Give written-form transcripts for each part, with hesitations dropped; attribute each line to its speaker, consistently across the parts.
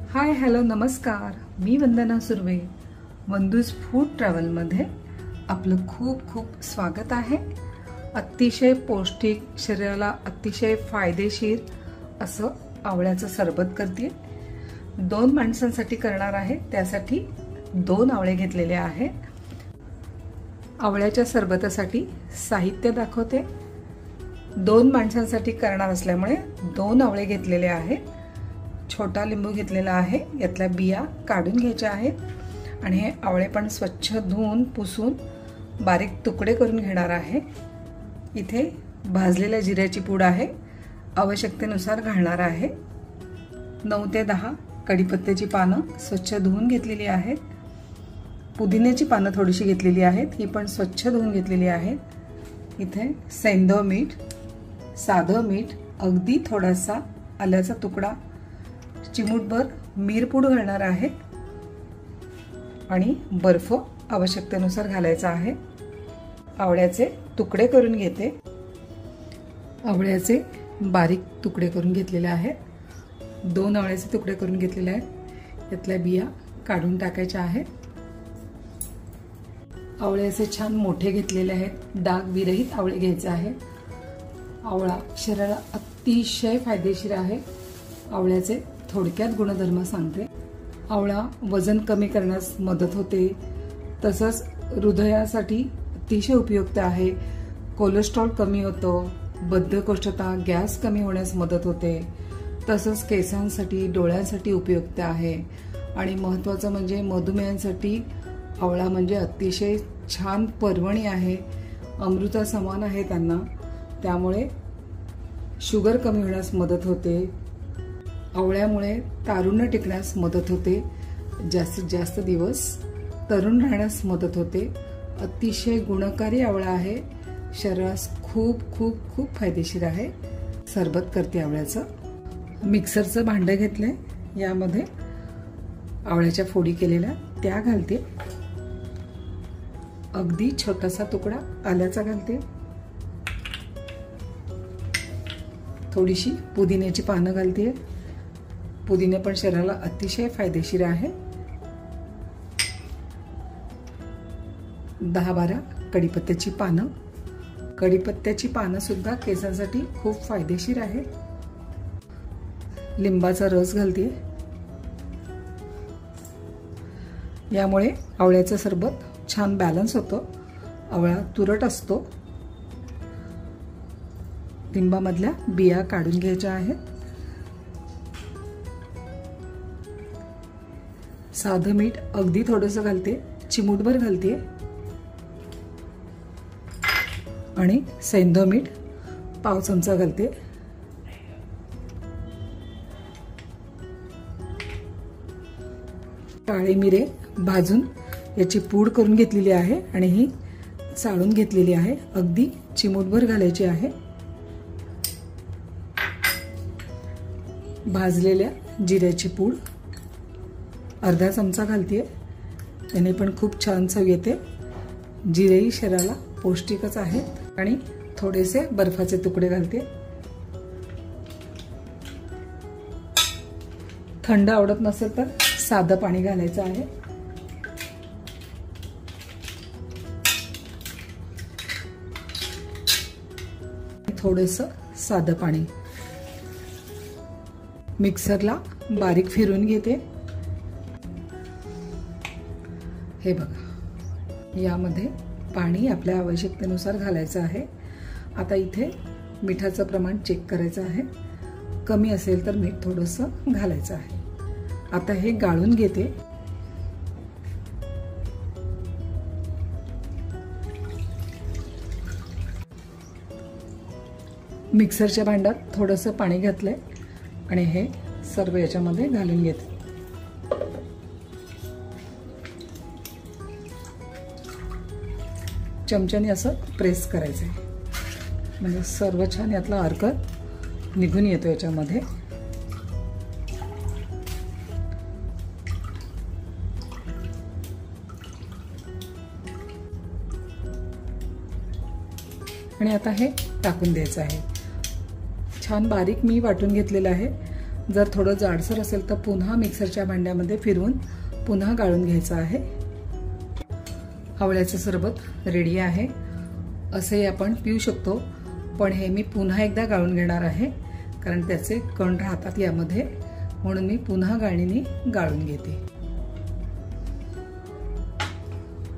Speaker 1: Hi hello नमस्कार, मी वंदना Surve. वंदूज food ट्रॅव्हलमध्ये आपलं खूप खूप स्वागत आहे. अतिशय पौष्टिक, शरीराला अतिशय फायदेशीर असं आवळ्याचं सरबत करते. 2 माणसांसाठी करणार आहे, त्यासाठी 2 आवळे घेतलेले आहे. आवळ्याच्या सरबतासाठी साहित्य दाखवते. 2 माणसांसाठी करणार असल्यामुळे 2 आवळे घेतलेले आहेत. छोटा लिंबू घेतलेला आहे, यातल्या बिया काढून घ्यायच्या आहेत आणि हे आवळे पण स्वच्छ धुवून पुसून बारीक तुकडे करून घेणार आहे. इथे भाजलेल्या जिऱ्याची पूड आहे, आवश्यकतेनुसार घालणार आहे. 9 ते 10 कढीपत्त्याची पानं स्वच्छ धुवून घेतलेली आहेत. पुदिन्याची पानं थोडीशी घेतलेली आहेत, ही पण स्वच्छ धुवून घेतलेली आहेत. इथे सैंधव मीठ, साधं मीठ, अगदी थोडासा आल्याचा तुकडा, चिमूटभर मिरपूड घालणार आहे आणि बर्फ आवश्यकतेनुसार घालायचा आहे. आवळ्याचे तुकडे करून घेते. आवळ्याचे बारीक तुकडे करून घेतलेले आहेत. 2 आवळ्याचे तुकडे करून घेतलेले आहेत. यातल्या बिया काढून टाकायच्या आहेत. आवळ्याचे छान मोठे घेतलेले आहेत. डाग विरहित आवळे घ्यायचे आहेत. आवळा शरीराला अतिशय फायदेशीर आहे. आवळ्याचे थोडक्यात गुणधर्म सांगते. आवळा वजन कमी करण्यास मदत होते, तसंच हृदयासाठी अतिशय उपयुक्त आहे. कोलेस्ट्रॉल कमी होतं, बद्धकोष्ठता, गॅस कमी होण्यास मदत होते. तसंच केसांसाठी, डोळ्यांसाठी उपयुक्त आहे. आणि महत्त्वाचं म्हणजे मधुमेहांसाठी आवळा म्हणजे अतिशय छान पर्वणी आहे. अमृता समान आहे त्यांना. त्यामुळे शुगर कमी होण्यास मदत होते. आवळ्यामुळे तारुण्य टिकण्यास मदत होते. जास्तीत जास्त दिवस तरुण राहण्यास मदत होते. अतिशय गुणकारी आवळा आहे. शरीरास खूप खूप खूप फायदेशीर आहे. सरबत करते आवळ्याचं. मिक्सरचं भांडं घेतलंय, यामध्ये आवळ्याच्या फोडी केलेल्या त्या घालते. अगदी छोटासा तुकडा आल्याचा घालते. थोडीशी पुदिन्याची पानं घालते. पुदिना पण शरीराला अतिशय फायदेशीर आहे. 10-12 कढीपत्त्याची पानं. कढीपत्त्याची पानं सुद्धा केसांसाठी खूप फायदेशीर आहे. लिंबाचा रस घालते. यामुळे आवळ्याचं सरबत छान बॅलन्स होतं. आवळा तुरट असतो. लिंबामधल्या बिया काढून घ्यायच्या आहेत. साधं मीठ अगदी थोडंसं घालते, चिमूटभर घालते. आणि सैंधव मीठ पाव चमचा घालते. काळे मिरे भाजून याची पूड करून घेतलेली आहे आणि ही चाळून घेतलेली आहे. अगदी चिमूटभर घालायची आहे. भाजलेल्या जिऱ्याची पूड अर्धा चमचा घालते. त्याने पण खूप छान चव येते. जिरेही शरीराला पौष्टिकच आहेत. आणि थोडेसे बर्फाचे तुकडे घालते. थंड आवडत नसेल तर साधं पाणी घालायचं आहे. थोडंसं साधं पाणी. मिक्सरला बारीक फिरवून घेते. हे बघा, यामध्ये पाणी आपल्या आवश्यकतेनुसार घालायचं आहे. आता इथे मिठाचं प्रमाण चेक करायचं आहे. कमी असेल तर मीठ थोडंसं घालायचं आहे. आता हे गाळून घेते. मिक्सरच्या भांड्यात थोडंसं पाणी घातलंय आणि हे सर्व याच्यामध्ये घालून घेते. चमच्याने असं प्रेस करायचं आहे, म्हणजे सर्व छान यातला अर्क निघून येतो याच्यामध्ये. आणि आता हे टाकून द्यायचं आहे. छान बारीक मी वाटून घेतलेलं आहे. जर थोडं जाडसर असेल तर पुन्हा मिक्सरच्या भांड्यामध्ये फिरवून पुन्हा गाळून घ्यायचं आहे। आवळ्याचं सरबत रेडी आहे। असे आपण पिऊ शकतो, पण हे मी पुन्हा एकदा गाळून घेणार आहे कारण त्याचे कण राहतात यामध्ये, म्हणून मी पुन्हा गाळणीने गाळून घेते।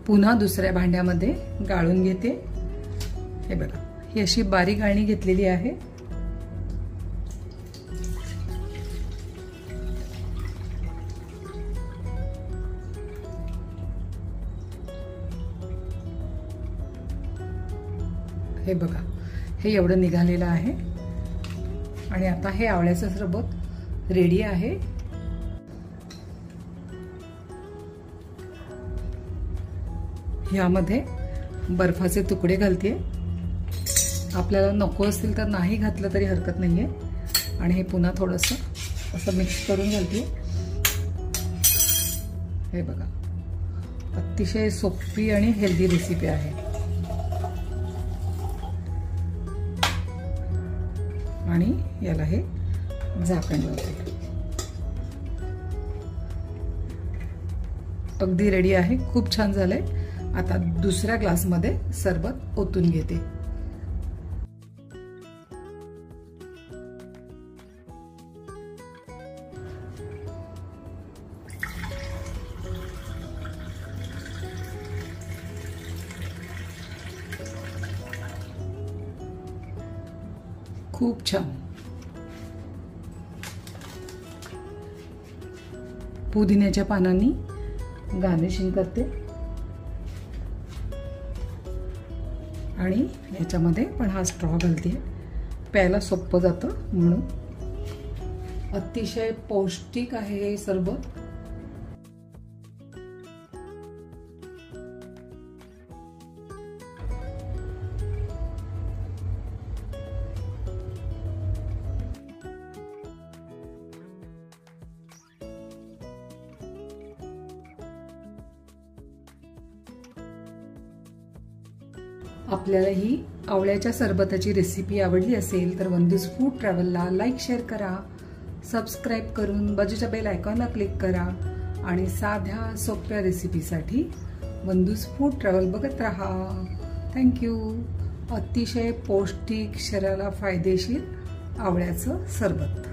Speaker 1: पुन्हा दुसऱ्या भांड्यामध्ये गाळून घेते। हे बघा, ही अशी बारीक गाळणी घेतलेली आहे। हे बघा, हे एवढं निघालेलं आहे आणि आता हे आवळ्याचं सरबत रेडी आहे। यामध्ये बर्फाचे तुकडे घालते। आपल्याला नको असतील तर नाही घातलं तरी हरकत नाहीये। आणि हे पुन्हा थोडंसं असं मिक्स करून घालते। हे बघा, अतिशय सोपी आणि हेल्दी रेसिपी आहे। आणि याला हे झाकण लावते। अगदी रेडी आहे, खूप छान झालंय। आता दुसऱ्या ग्लासमध्ये सरबत ओतून घेते। खूप छान। पुदिन्याच्या पानांनी गार्निशिंग करते आणि याच्यामध्ये पण हा स्ट्रॉ घालते, प्यायला सोपं जातं म्हणून। अतिशय पौष्टिक आहे हे सरबत। आपल्याला ही आवळ्याच्या सरबताची रेसिपी आवडली असेल तर वंदूज फूड ट्रॅव्हलला लाईक शेअर करा, सबस्क्राईब करून बाजूच्या बेल आयकॉनला क्लिक करा आणि साध्या सोप्या रेसिपीसाठी वंदूज फूड ट्रॅव्हल बघत राहा। थँक्यू। अतिशय पौष्टिक, शरीराला फायदेशीर आवळ्याचं सरबत।